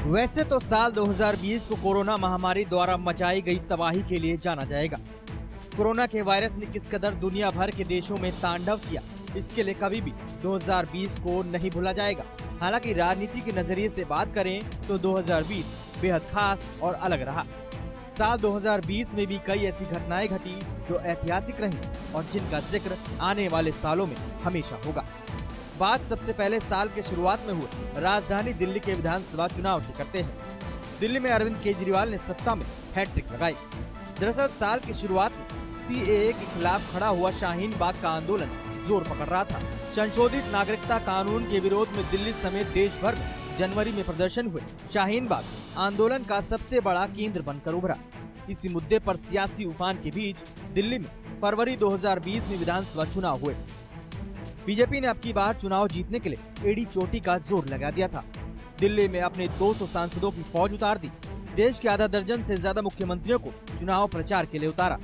वैसे तो साल 2020 को कोरोना महामारी द्वारा मचाई गई तबाही के लिए जाना जाएगा। कोरोना के वायरस ने किस कदर दुनिया भर के देशों में तांडव किया, इसके लिए कभी भी 2020 को नहीं भूला जाएगा। हालांकि राजनीति के नजरिए से बात करें तो 2020 बेहद खास और अलग रहा। साल 2020 में भी कई ऐसी घटनाएं घटी जो ऐतिहासिक रही और जिनका जिक्र आने वाले सालों में हमेशा होगा। बात सबसे पहले साल के शुरुआत में हुए राजधानी दिल्ली के विधानसभा चुनाव से करते हैं। दिल्ली में अरविंद केजरीवाल ने सत्ता में हैट्रिक लगाई। दरअसल साल की शुरुआत में सीएए के खिलाफ खड़ा हुआ शाहीन बाग का आंदोलन जोर पकड़ रहा था। संशोधित नागरिकता कानून के विरोध में दिल्ली समेत देश भर में जनवरी में प्रदर्शन हुए। शाहीन बाग आंदोलन का सबसे बड़ा केंद्र बनकर उभरा। इसी मुद्दे पर सियासी उफान के बीच दिल्ली में फरवरी 2020 में विधानसभा चुनाव हुए। बीजेपी ने अब की बार चुनाव जीतने के लिए एड़ी चोटी का जोर लगा दिया था। दिल्ली में अपने 200 सांसदों की फौज उतार दी। देश के आधा दर्जन से ज्यादा मुख्यमंत्रियों को चुनाव प्रचार के लिए उतारा।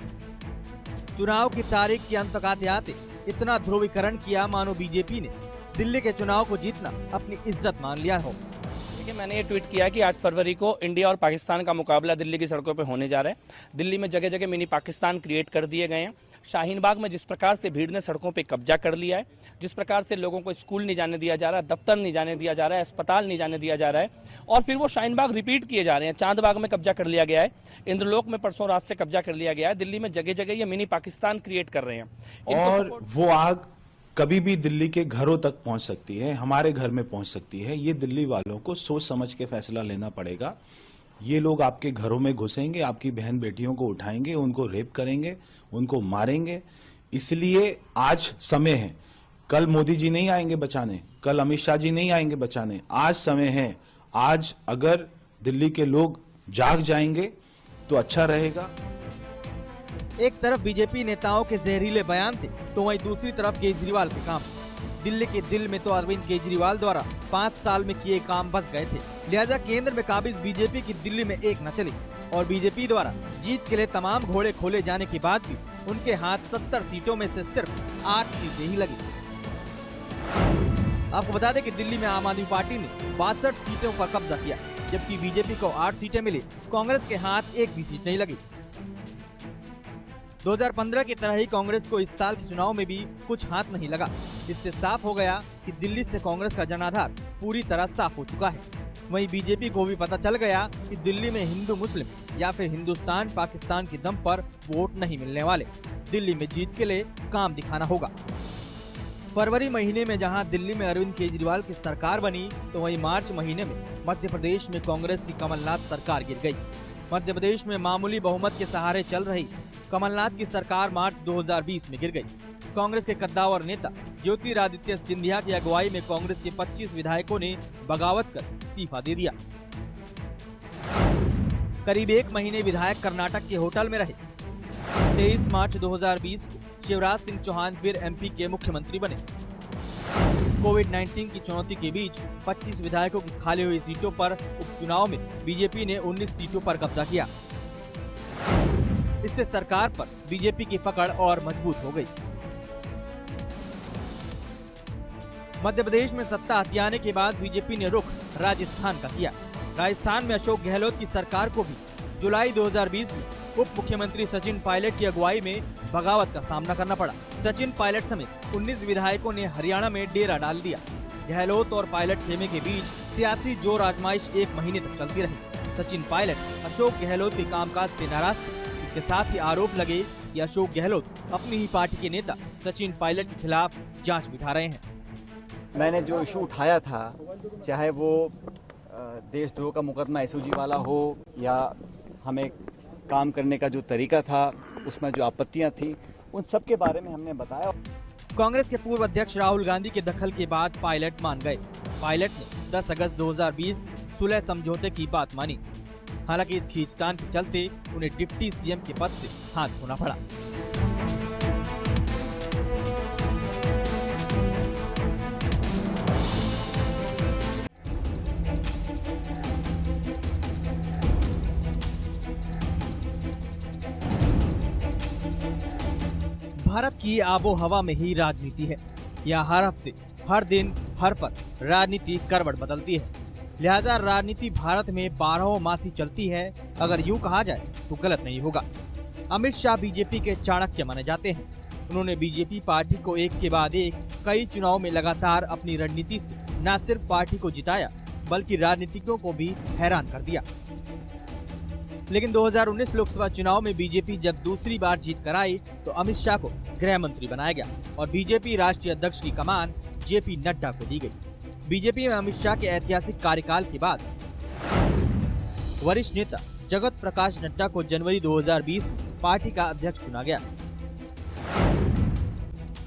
चुनाव की तारीख के अंत तक आते आते इतना ध्रुवीकरण किया मानो बीजेपी ने दिल्ली के चुनाव को जीतना अपनी इज्जत मान लिया हो। देखिए, मैंने ये ट्वीट किया कि 8 फरवरी को इंडिया और पाकिस्तान का मुकाबला दिल्ली की सड़कों पे होने जा रहा है। दिल्ली में जगह जगह मिनी पाकिस्तान क्रिएट कर दिए गए हैं। शाहीन बाग में जिस प्रकार से भीड़ ने सड़कों पे कब्जा कर लिया है, जिस प्रकार से लोगों को स्कूल नहीं जाने दिया जा रहा है, दफ्तर नहीं जाने दिया जा रहा है, अस्पताल नहीं जाने दिया जा रहा है, और फिर वो शाहीन बाग रिपीट किए जा रहे हैं। चांद बाग में कब्जा कर लिया गया है, इंद्रलोक में परसों रात से कब्जा कर लिया गया है। दिल्ली में जगह जगह ये मिनी पाकिस्तान क्रिएट कर रहे हैं और वो आग कभी भी दिल्ली के घरों तक पहुंच सकती है, हमारे घर में पहुंच सकती है। ये दिल्ली वालों को सोच समझ के फैसला लेना पड़ेगा। ये लोग आपके घरों में घुसेंगे, आपकी बहन बेटियों को उठाएंगे, उनको रेप करेंगे, उनको मारेंगे। इसलिए आज समय है। कल मोदी जी नहीं आएंगे बचाने, कल अमित शाह जी नहीं आएंगे बचाने। आज समय है। आज अगर दिल्ली के लोग जाग जाएंगे तो अच्छा रहेगा। एक तरफ बीजेपी नेताओं के जहरीले बयान थे तो वहीं दूसरी तरफ केजरीवाल के काम। दिल्ली के दिल में तो अरविंद केजरीवाल द्वारा 5 साल में किए काम बस गए थे। लिहाजा केंद्र में काबिज बीजेपी की दिल्ली में एक न चली और बीजेपी द्वारा जीत के लिए तमाम घोड़े खोले जाने के बाद भी उनके हाथ 70 सीटों में से सिर्फ 8 सीटें ही लगी। आपको बता दें कि दिल्ली में आम आदमी पार्टी ने 62 सीटों पर कब्जा किया, जबकि बीजेपी को 8 सीटें मिली। कांग्रेस के हाथ एक भी सीट नहीं लगी। 2015 की तरह ही कांग्रेस को इस साल के चुनाव में भी कुछ हाथ नहीं लगा। इससे साफ हो गया कि दिल्ली से कांग्रेस का जनाधार पूरी तरह साफ हो चुका है। वहीं बीजेपी को भी पता चल गया कि दिल्ली में हिंदू मुस्लिम या फिर हिंदुस्तान पाकिस्तान की दम पर वोट नहीं मिलने वाले। दिल्ली में जीत के लिए काम दिखाना होगा। फरवरी महीने में जहां दिल्ली में अरविंद केजरीवाल की सरकार बनी, तो वहीं मार्च महीने में मध्य प्रदेश में कांग्रेस की कमलनाथ सरकार गिर गई। मध्य प्रदेश में मामूली बहुमत के सहारे चल रही कमलनाथ की सरकार मार्च 2020 में गिर गई। कांग्रेस के कद्दावर नेता ज्योतिरादित्य सिंधिया की अगुवाई में कांग्रेस के 25 विधायकों ने बगावत कर इस्तीफा दे दिया। करीब 1 महीने विधायक कर्नाटक के होटल में रहे। 23 मार्च 2020 को शिवराज सिंह चौहान फिर एमपी के मुख्यमंत्री बने। कोविड-19 की चुनौती के बीच 25 विधायकों की खाली हुई सीटों पर उपचुनाव में बीजेपी ने 19 सीटों पर कब्जा किया। इससे सरकार पर बीजेपी की पकड़ और मजबूत हो गई। मध्य प्रदेश में सत्ता हथियाने के बाद बीजेपी ने रुख राजस्थान का किया। राजस्थान में अशोक गहलोत की सरकार को भी जुलाई 2020 में उप मुख्यमंत्री सचिन पायलट की अगुवाई में बगावत का सामना करना पड़ा। सचिन पायलट समेत 19 विधायकों ने हरियाणा में डेरा डाल दिया। गहलोत और पायलट खेमे के बीच सियासी जोर आजमाइश 1 महीने तक चलती रही। सचिन पायलट अशोक गहलोत के कामकाज से नाराज थे। इसके साथ ही आरोप लगे कि अशोक गहलोत अपनी ही पार्टी के नेता सचिन पायलट के खिलाफ जांच बिठा रहे हैं। मैंने जो इशू उठाया था, चाहे वो देशद्रोह का मुकदमा एसओजी वाला हो या हमें काम करने का जो तरीका था, उसमें जो आपत्तियां थी, उन सब के बारे में हमने बताया। कांग्रेस के पूर्व अध्यक्ष राहुल गांधी के दखल के बाद पायलट मान गए। पायलट ने 10 अगस्त 2020 सुलह समझौते की बात मानी। हालांकि इस खींचतान के चलते उन्हें डिप्टी सीएम के पद से हाथ धोना पड़ा। भारत की आबो हवा में ही राजनीति है। यहाँ हर हफ्ते, हर दिन, हर पल राजनीति करवट बदलती है। लिहाजा राजनीति भारत में 12 मासी चलती है, अगर यूं कहा जाए तो गलत नहीं होगा। अमित शाह बीजेपी के चाणक्य माने जाते हैं। उन्होंने बीजेपी पार्टी को एक के बाद एक कई चुनाव में लगातार अपनी रणनीति से न सिर्फ पार्टी को जिताया बल्कि राजनीतिज्ञों को भी हैरान कर दिया। लेकिन 2019 लोकसभा चुनाव में बीजेपी जब दूसरी बार जीत कर आई तो अमित शाह को गृह मंत्री बनाया गया और बीजेपी राष्ट्रीय अध्यक्ष की कमान जेपी नड्डा को दी गई। बीजेपी में अमित शाह के ऐतिहासिक कार्यकाल के बाद वरिष्ठ नेता जगत प्रकाश नड्डा को जनवरी 2020 में पार्टी का अध्यक्ष चुना गया।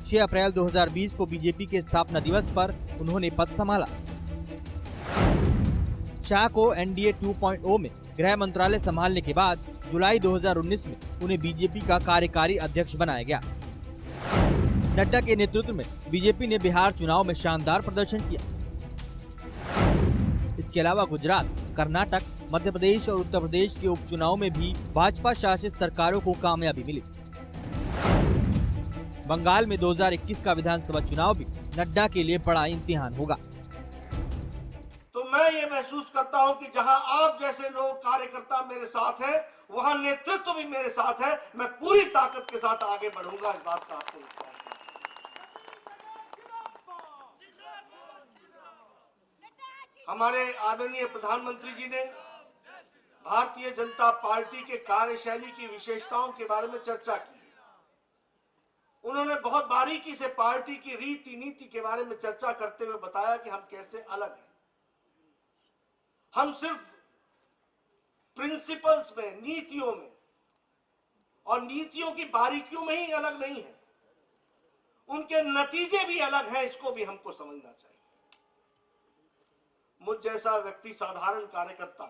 6 अप्रैल 2020 को बीजेपी के स्थापना दिवस पर उन्होंने पद संभाला। शाह को एनडीए 2.0 में गृह मंत्रालय संभालने के बाद जुलाई 2019 में उन्हें बीजेपी का कार्यकारी अध्यक्ष बनाया गया। नड्डा के नेतृत्व में बीजेपी ने बिहार चुनाव में शानदार प्रदर्शन किया। इसके अलावा गुजरात, कर्नाटक, मध्य प्रदेश और उत्तर प्रदेश के उपचुनाव में भी भाजपा शासित सरकारों को कामयाबी मिली। बंगाल में 2021 का विधानसभा चुनाव भी नड्डा के लिए बड़ा इम्तिहान होगा। तो मैं ये महसूस करता हूं कि जहां आप जैसे लोग कार्यकर्ता मेरे साथ हैं, वहां नेतृत्व भी मेरे साथ है। मैं पूरी ताकत के साथ आगे बढ़ूंगा, इस बात का आपको विश्वास है। हमारे आदरणीय प्रधानमंत्री जी ने भारतीय जनता पार्टी के कार्यशैली की विशेषताओं के बारे में चर्चा की। उन्होंने बहुत बारीकी से पार्टी की रीति नीति के बारे में चर्चा करते हुए बताया कि हम कैसे अलग हैं। हम सिर्फ प्रिंसिपल्स में, नीतियों में और नीतियों की बारीकियों में ही अलग नहीं है, उनके नतीजे भी अलग हैं। इसको भी हमको समझना चाहिए। मुझ जैसा व्यक्ति, साधारण कार्यकर्ता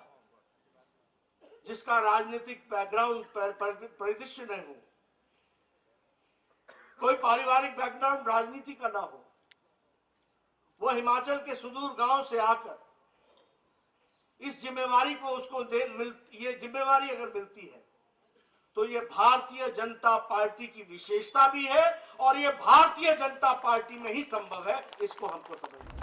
जिसका राजनीतिक बैकग्राउंड परिदृश्य नहीं हो, कोई पारिवारिक बैकग्राउंड राजनीति का ना हो, वो हिमाचल के सुदूर गांव से आकर इस जिम्मेवारी को उसको ये जिम्मेवारी अगर मिलती है तो ये भारतीय जनता पार्टी की विशेषता भी है और ये भारतीय जनता पार्टी में ही संभव है। इसको हमको समझना।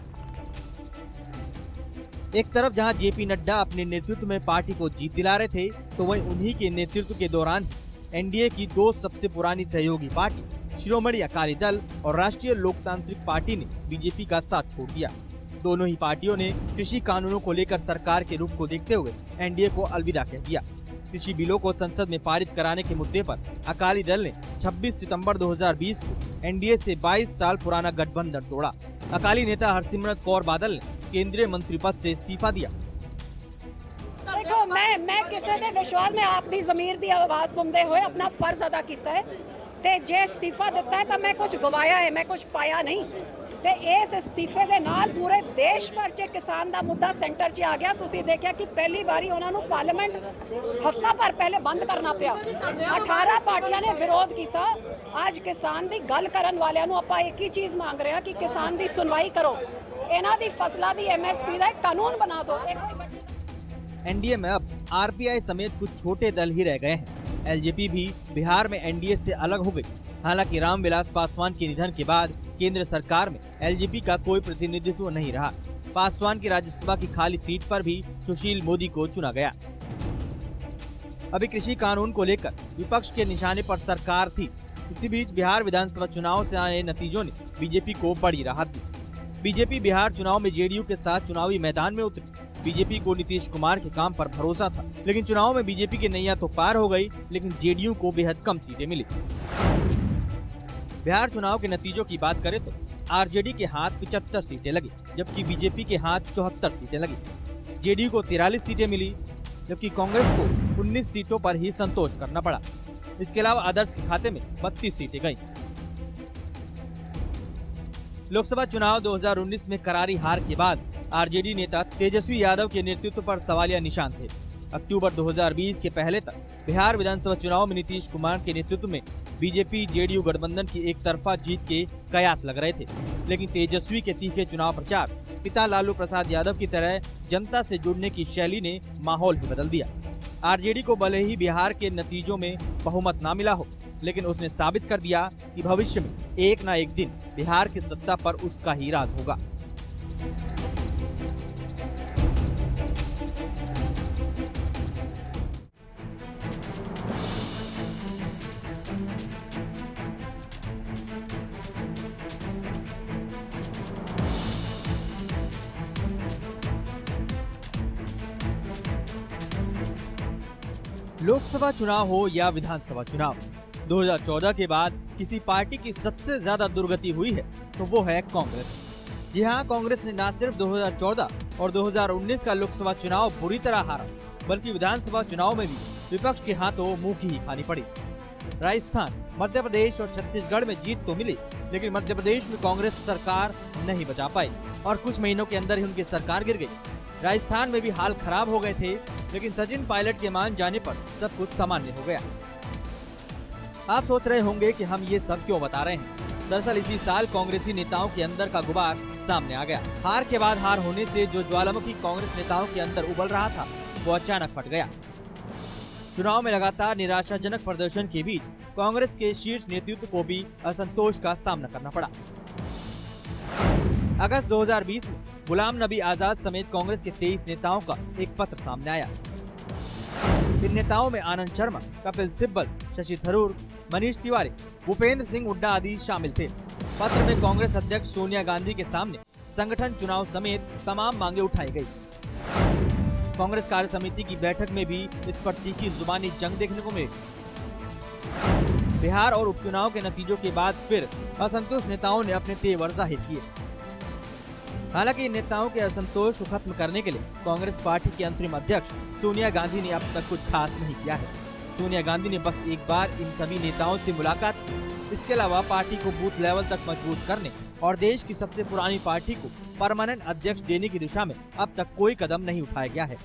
एक तरफ जहां जेपी नड्डा अपने नेतृत्व में पार्टी को जीत दिला रहे थे, तो वहीं उन्हीं के नेतृत्व के दौरान एनडीए की दो सबसे पुरानी सहयोगी पार्टी शिरोमणि अकाली दल और राष्ट्रीय लोकतांत्रिक पार्टी ने बीजेपी का साथ छोड़ दिया। दोनों ही पार्टियों ने कृषि कानूनों को लेकर सरकार के रुख को देखते हुए एनडीए को अलविदा कह दिया। कृषि बिलों को संसद में पारित कराने के मुद्दे पर अकाली दल ने 26 सितंबर 2020 को एनडीए से 22 साल पुराना गठबंधन तोड़ा। अकाली नेता हरसिमरत कौर बादल ने केंद्रीय मंत्री पद से इस्तीफा दिया। देखो, मैं किसी के विश्वास में आपकी ज़मीर की आवाज़ सुनते हुए अपना फर्ज अदा किया है। ते जे इस्तीफा दिता है तो मैं कुछ गवाया है, मैं कुछ पाया नहीं। ते इस इस्तीफे के नाल पूरे देश भर च किसान का मुद्दा सेंटर च आ गया। तुसीं देखिया कि पहली बारी उन्होंने पार्लियामेंट हफ्ता भर पहले बंद करना पिया। 18 पार्टियां ने विरोध किया। आज किसान की गल करन वालियां नूं आपां एक ही चीज़ मांग रहे हैं कि किसान की सुनवाई करो, इन्हां दी फसलां दी MSP का एक कानून बना दो। एनडीए में अब आरपीआई समेत कुछ छोटे दल ही रह गए हैं। एलजेपी भी बिहार में एनडीए से अलग हो गई। हालांकि रामविलास पासवान के निधन के बाद केंद्र सरकार में एलजेपी का कोई प्रतिनिधित्व नहीं रहा। पासवान की राज्यसभा की खाली सीट पर भी सुशील मोदी को चुना गया। अभी कृषि कानून को लेकर विपक्ष के निशाने पर सरकार थी। इसी बीच बिहार विधानसभा चुनाव से आए नतीजों ने बीजेपी को बड़ी राहत दी। बीजेपी बिहार चुनाव में जेडीयू के साथ चुनावी मैदान में उतरी। बीजेपी को नीतीश कुमार के काम पर भरोसा था, लेकिन चुनाव में बीजेपी की नैया तो पार हो गई, लेकिन जेडीयू को बेहद कम सीटें मिली। बिहार चुनाव के नतीजों की बात करें तो आरजेडी के हाथ 75 सीटें लगी, जबकि बीजेपी के हाथ 74 सीटें लगी। जेडीयू को 43 सीटें मिली, जबकि कांग्रेस को 19 सीटों पर ही संतोष करना पड़ा। इसके अलावा आदर्श के खाते में 32 सीटें गयी। लोकसभा चुनाव 2019 में करारी हार के बाद आरजेडी नेता तेजस्वी यादव के नेतृत्व पर सवालिया निशान थे। अक्टूबर 2020 के पहले तक बिहार विधानसभा चुनाव में नीतीश कुमार के नेतृत्व में बीजेपी जेडीयू गठबंधन की एक तरफा जीत के कयास लग रहे थे, लेकिन तेजस्वी के तीखे चुनाव प्रचार, पिता लालू प्रसाद यादव की तरह जनता से जुड़ने की शैली ने माहौल ही बदल दिया। आरजेडी को भले ही बिहार के नतीजों में बहुमत ना मिला हो, लेकिन उसने साबित कर दिया कि भविष्य में एक न एक दिन बिहार की सत्ता पर उसका ही राज होगा। लोकसभा चुनाव हो या विधानसभा चुनाव, 2014 के बाद किसी पार्टी की सबसे ज्यादा दुर्गति हुई है तो वो है कांग्रेस। जी हाँ, कांग्रेस ने न सिर्फ 2014 और 2019 का लोकसभा चुनाव बुरी तरह हारा, बल्कि विधानसभा चुनाव में भी विपक्ष के हाथों मुंह की ही खानी पड़ी। राजस्थान, मध्य प्रदेश और छत्तीसगढ़ में जीत तो मिली, लेकिन मध्य प्रदेश में कांग्रेस सरकार नहीं बचा पाई और कुछ महीनों के अंदर ही उनकी सरकार गिर गई। राजस्थान में भी हाल खराब हो गए थे, लेकिन सचिन पायलट के मान जाने पर सब कुछ सामान्य हो गया। आप सोच रहे होंगे कि हम ये सब क्यों बता रहे हैं। दरअसल इसी साल कांग्रेसी नेताओं के अंदर का गुबार सामने आ गया। हार के बाद हार होने से जो ज्वालामुखी कांग्रेस नेताओं के अंदर उबल रहा था, वो अचानक फट गया। चुनाव में लगातार निराशाजनक प्रदर्शन के बीच कांग्रेस के शीर्ष नेतृत्व को भी असंतोष का सामना करना पड़ा। अगस्त 2020 में गुलाम नबी आजाद समेत कांग्रेस के 23 नेताओं का एक पत्र सामने आया। इन नेताओं में आनंद शर्मा, कपिल सिब्बल, शशि थरूर, मनीष तिवारी, भूपेंद्र सिंह हुड्डा आदि शामिल थे। पत्र में कांग्रेस अध्यक्ष सोनिया गांधी के सामने संगठन चुनाव समेत तमाम मांगे उठाई गई। कांग्रेस कार्य समिति की बैठक में भी इस पर तीखी जुबानी जंग देखने को मिली। बिहार और उपचुनाव के नतीजों के बाद फिर असंतुष्ट नेताओं ने अपने तेवर जाहिर किए। हालांकि इन नेताओं के असंतोष को खत्म करने के लिए कांग्रेस पार्टी की अंतरिम अध्यक्ष सोनिया गांधी ने अब तक कुछ खास नहीं किया है। सोनिया गांधी ने बस एक बार इन सभी नेताओं से मुलाकात की। इसके अलावा पार्टी को बूथ लेवल तक मजबूत करने और देश की सबसे पुरानी पार्टी को परमानेंट अध्यक्ष देने की दिशा में अब तक कोई कदम नहीं उठाया गया है।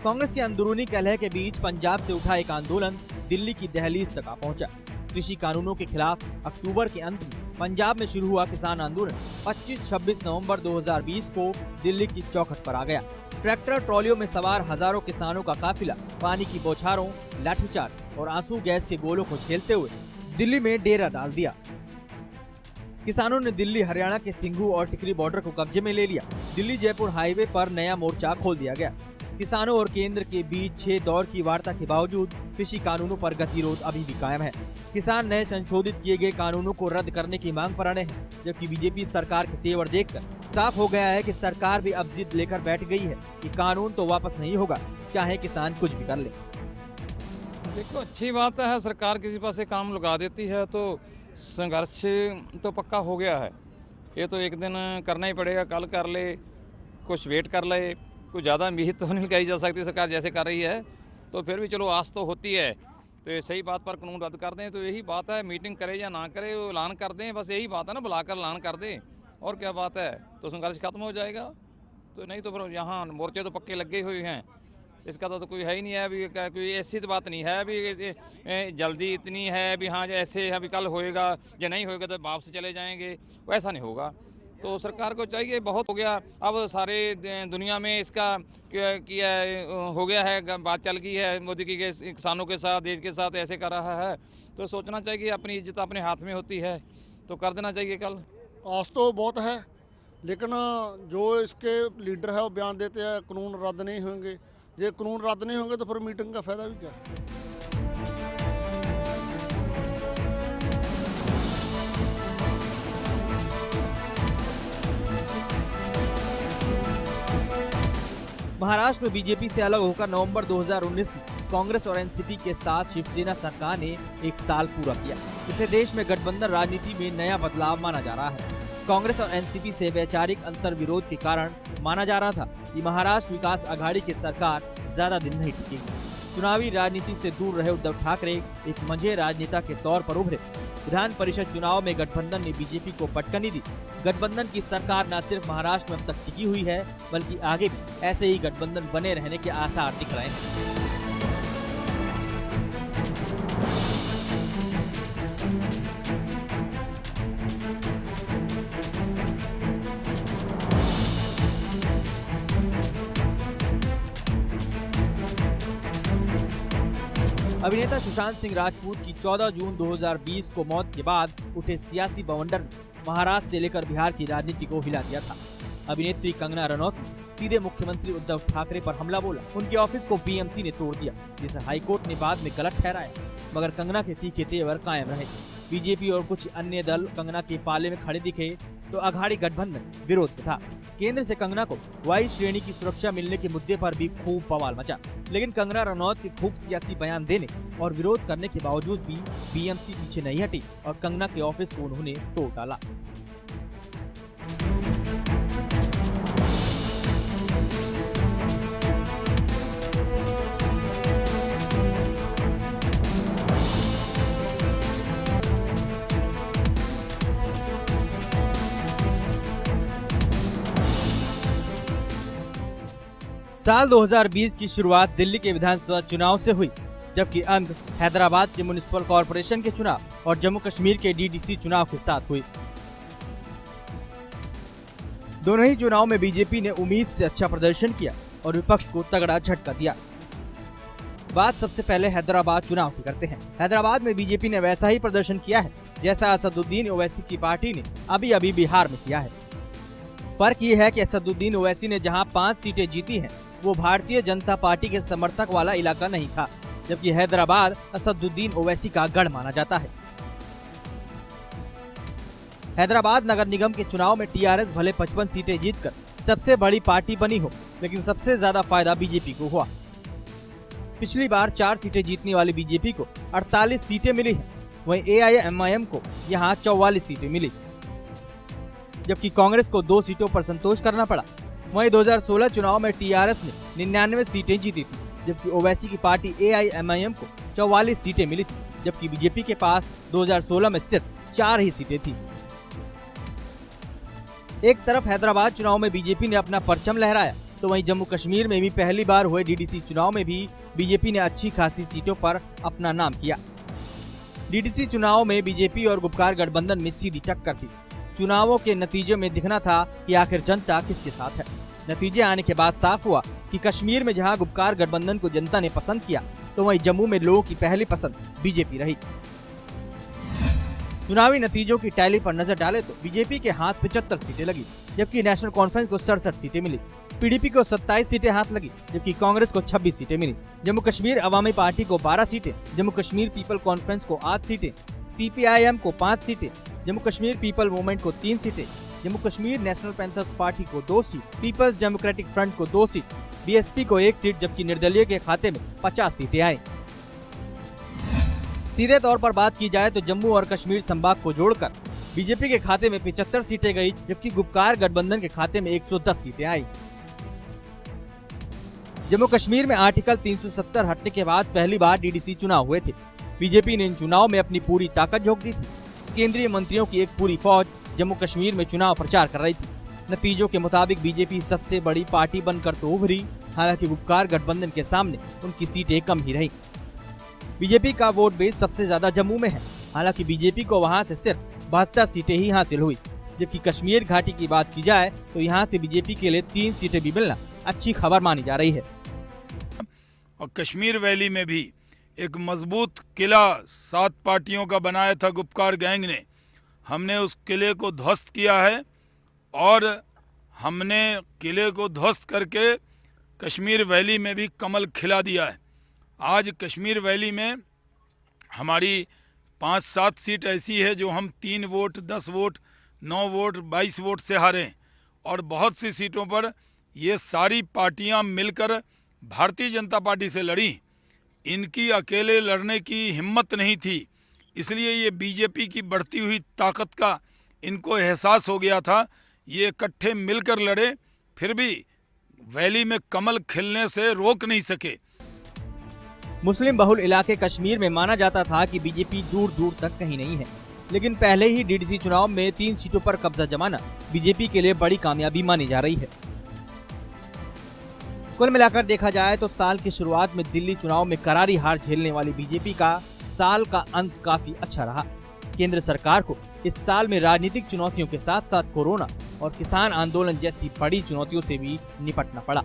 कांग्रेस के अंदरूनी कलह के बीच पंजाब से उठा एक आंदोलन दिल्ली की दहलीज तक आ पहुंचा। कृषि कानूनों के खिलाफ अक्टूबर के अंत में पंजाब में शुरू हुआ किसान आंदोलन 25-26 नवंबर 2020 को दिल्ली की चौखट पर आ गया। ट्रैक्टर ट्रॉलियों में सवार हजारों किसानों का काफिला पानी की बौछारों, लाठीचार्ज और आंसू गैस के गोलों को झेलते हुए दिल्ली में डेरा डाल दिया। किसानों ने दिल्ली हरियाणा के सिंघू और टिकरी बॉर्डर को कब्जे में ले लिया। दिल्ली जयपुर हाईवे पर नया मोर्चा खोल दिया गया। किसानों और केंद्र के बीच 6 दौर की वार्ता के बावजूद कृषि कानूनों पर गतिरोध अभी भी कायम है। किसान नए संशोधित किए गए कानूनों को रद्द करने की मांग पर अड़े हैं, जबकि बीजेपी सरकार के तेवर देखकर साफ हो गया है कि सरकार भी अब जिद लेकर बैठ गई है कि कानून तो वापस नहीं होगा, चाहे किसान कुछ भी कर ले। देखो, अच्छी बात है, सरकार किसी पास से काम लगा देती है तो संघर्ष तो पक्का हो गया है। ये तो एक दिन करना ही पड़ेगा, कल कर ले, कुछ वेट कर ले, कुछ ज़्यादा उम्मीद तो नहीं लगाई जा सकती। सरकार जैसे कर रही है तो फिर भी चलो आस तो होती है। तो ये सही बात पर कानून रद्द कर दें तो यही बात है। मीटिंग करे या ना करे, वो ऐलान कर दें, बस यही बात है ना, बुलाकर ऐलान कर दें और क्या बात है, तो संघर्ष खत्म हो जाएगा। तो नहीं तो फिर यहाँ मोर्चे तो पक्के लगे हुए हैं, इसका तो कोई है ही नहीं है। अभी कोई ऐसी तो बात नहीं है अभी जल्दी इतनी है अभी, हाँ ऐसे अभी कल होएगा या नहीं होएगा तो वापस चले जाएंगे, वैसा नहीं होगा। तो सरकार को चाहिए, बहुत हो गया अब, सारे दुनिया में इसका किया हो गया है, बात चल गई है मोदी की किसानों के साथ, देश के साथ ऐसे कर रहा है। तो सोचना चाहिए कि अपनी इज्जत अपने हाथ में होती है तो कर देना चाहिए। कल आस तो बहुत है, लेकिन जो इसके लीडर है वो बयान देते हैं कानून रद्द नहीं होंगे। ये कानून रद्द नहीं होंगे तो फिर मीटिंग का फायदा भी क्या है। महाराष्ट्र में बीजेपी से अलग होकर नवंबर 2019 में कांग्रेस और एनसीपी के साथ शिवसेना सरकार ने एक साल पूरा किया। इसे देश में गठबंधन राजनीति में नया बदलाव माना जा रहा है। कांग्रेस और एनसीपी से वैचारिक अंतर विरोध के कारण माना जा रहा था कि महाराष्ट्र विकास आघाड़ी की सरकार ज्यादा दिन नहीं टिकेगी। चुनावी राजनीति से दूर रहे उद्धव ठाकरे एक मंझे राजनेता के तौर पर उभरे। विधान परिषद चुनाव में गठबंधन ने बीजेपी को पटकनी दी। गठबंधन की सरकार न सिर्फ महाराष्ट्र में अब तक टिकी हुई है, बल्कि आगे भी ऐसे ही गठबंधन बने रहने के आसार दिख रहे हैं। अभिनेता सुशांत सिंह राजपूत की 14 जून 2020 को मौत के बाद उठे सियासी बवंडर ने महाराष्ट्र से लेकर बिहार की राजनीति को हिला दिया था। अभिनेत्री कंगना रनौत ने सीधे मुख्यमंत्री उद्धव ठाकरे पर हमला बोला। उनके ऑफिस को बीएमसी ने तोड़ दिया, जिसे हाईकोर्ट ने बाद में गलत ठहराया, मगर कंगना के तीखे तेवर कायम रहे। बीजेपी और कुछ अन्य दल कंगना के पाले में खड़े दिखे तो अघाड़ी गठबंधन विरोध में था। केंद्र से कंगना को वाई श्रेणी की सुरक्षा मिलने के मुद्दे पर भी खूब बवाल मचा, लेकिन कंगना रनौत के खूब सियासी बयान देने और विरोध करने के बावजूद भी बीएमसी पीछे नहीं हटी और कंगना के ऑफिस को उन्होंने तोड़ डाला। साल 2020 की शुरुआत दिल्ली के विधानसभा चुनाव से हुई, जबकि अंत हैदराबाद के म्युनिसिपल कॉरपोरेशन के चुनाव और जम्मू कश्मीर के डीडीसी चुनाव के साथ हुई। दोनों ही चुनाव में बीजेपी ने उम्मीद से अच्छा प्रदर्शन किया और विपक्ष को तगड़ा झटका दिया। बात सबसे पहले हैदराबाद चुनाव की करते हैं। हैदराबाद में बीजेपी ने वैसा ही प्रदर्शन किया है जैसा असदुद्दीन ओवैसी की पार्टी ने अभी बिहार में किया है। फर्क ये है कि असदुद्दीन ओवैसी ने जहां 5 सीटें जीती हैं, वो भारतीय जनता पार्टी के समर्थक वाला इलाका नहीं था, जबकि हैदराबाद असदुद्दीन ओवैसी का गढ़ माना जाता है। हैदराबाद नगर निगम के चुनाव में टीआरएस भले 55 सीटें जीतकर सबसे बड़ी पार्टी बनी हो, लेकिन सबसे ज्यादा फायदा बीजेपी को हुआ। पिछली बार 4 सीटें जीतने वाली बीजेपी को 48 सीटें मिली हैं, वहीं एआईएमआईएम को यहां 44 सीटें मिली, जबकि कांग्रेस को 2 सीटों पर संतोष करना पड़ा। वहीं 2016 चुनाव में टीआरएस ने 99 सीटें जीती थी, जबकि ओवैसी की पार्टी एआईएमआईएम को 44 सीटें मिली थी, जबकि बीजेपी के पास 2016 में सिर्फ 4 ही सीटें थी। एक तरफ हैदराबाद चुनाव में बीजेपी ने अपना परचम लहराया, तो वहीं जम्मू कश्मीर में भी पहली बार हुए डीडीसी चुनाव में भी बीजेपी ने अच्छी खासी सीटों पर अपना नाम किया। डीडीसी चुनाव में बीजेपी और गुपकार गठबंधन में सीधी टक्कर थी। चुनावों के नतीजे में दिखना था कि आखिर जनता किसके साथ है। नतीजे आने के बाद साफ हुआ कि कश्मीर में जहां गुपकार गठबंधन को जनता ने पसंद किया, तो वहीं जम्मू में लोगों की पहली पसंद बीजेपी रही। चुनावी नतीजों की टैली पर नजर डाले तो बीजेपी के हाथ 75 सीटें लगी, जबकि नेशनल कॉन्फ्रेंस को 67 सीटें मिली। पीडीपी को 27 सीटें हाथ लगी, जबकि कांग्रेस को 26 सीटें मिली। जम्मू कश्मीर अवामी पार्टी को 12 सीटें, जम्मू कश्मीर पीपल कॉन्फ्रेंस को 8 सीटें, सीपीआईएम को 5 सीटें, जम्मू कश्मीर पीपल मूवमेंट को 3 सीटें, Jammu Kashmir national panthers party को 2 सीट, पीपल्स डेमोक्रेटिक फ्रंट को 2 सीट, बीएसपी को 1 सीट, जबकि निर्दलीय के खाते में 50 सीटें आई। सीधे तौर पर बात की जाए तो जम्मू और कश्मीर संभाग को जोड़कर बीजेपी के खाते में 75 सीटें गई, जबकि गुपकार गठबंधन के खाते में 110 सीटें आई। जम्मू कश्मीर में आर्टिकल 370 हटने के बाद पहली बार डीडीसी चुनाव हुए थे। बीजेपी ने इन चुनाव में अपनी पूरी ताकत झोंक दी थी। केंद्रीय मंत्रियों की एक पूरी फौज जम्मू कश्मीर में चुनाव प्रचार कर रही थी। नतीजों के मुताबिक बीजेपी सबसे बड़ी पार्टी बनकर तो उभरी, हालांकि गुपकार गठबंधन के सामने उनकी सीटें कम ही रही। बीजेपी का वोट बेस सबसे ज्यादा जम्मू में है, हालांकि बीजेपी को वहां से सिर्फ 72 सीटें ही हासिल हुई, जबकि कश्मीर घाटी की बात की जाए तो यहां से बीजेपी के लिए 3 सीटें भी मिलना अच्छी खबर मानी जा रही है। और कश्मीर वैली में भी एक मजबूत किला 7 पार्टियों का बनाया था गुपकार गैंग ने। हमने उस किले को ध्वस्त किया है और हमने किले को ध्वस्त करके कश्मीर वैली में भी कमल खिला दिया है। आज कश्मीर वैली में हमारी 5-7 सीट ऐसी है जो हम 3 वोट, 10 वोट, 9 वोट, 22 वोट से हारे हैं, और बहुत सी सीटों पर ये सारी पार्टियां मिलकर भारतीय जनता पार्टी से लड़ी। इनकी अकेले लड़ने की हिम्मत नहीं थी, इसलिए ये बीजेपी की बढ़ती हुई ताकत का इनको एहसास हो गया था। ये इकट्ठे मिलकर लड़े, फिर भी वैली में कमल खिलने से रोक नहीं सके। मुस्लिम बहुल इलाके कश्मीर में माना जाता था कि बीजेपी दूर दूर तक कहीं नहीं है, लेकिन पहले ही डीडीसी चुनाव में 3 सीटों पर कब्जा जमाना बीजेपी के लिए बड़ी कामयाबी मानी जा रही है। कुल मिलाकर देखा जाए तो साल की शुरुआत में दिल्ली चुनाव में करारी हार झेलने वाली बीजेपी का साल का अंत काफी अच्छा रहा। केंद्र सरकार को इस साल में राजनीतिक चुनौतियों के साथ साथ कोरोना और किसान आंदोलन जैसी बड़ी चुनौतियों से भी निपटना पड़ा।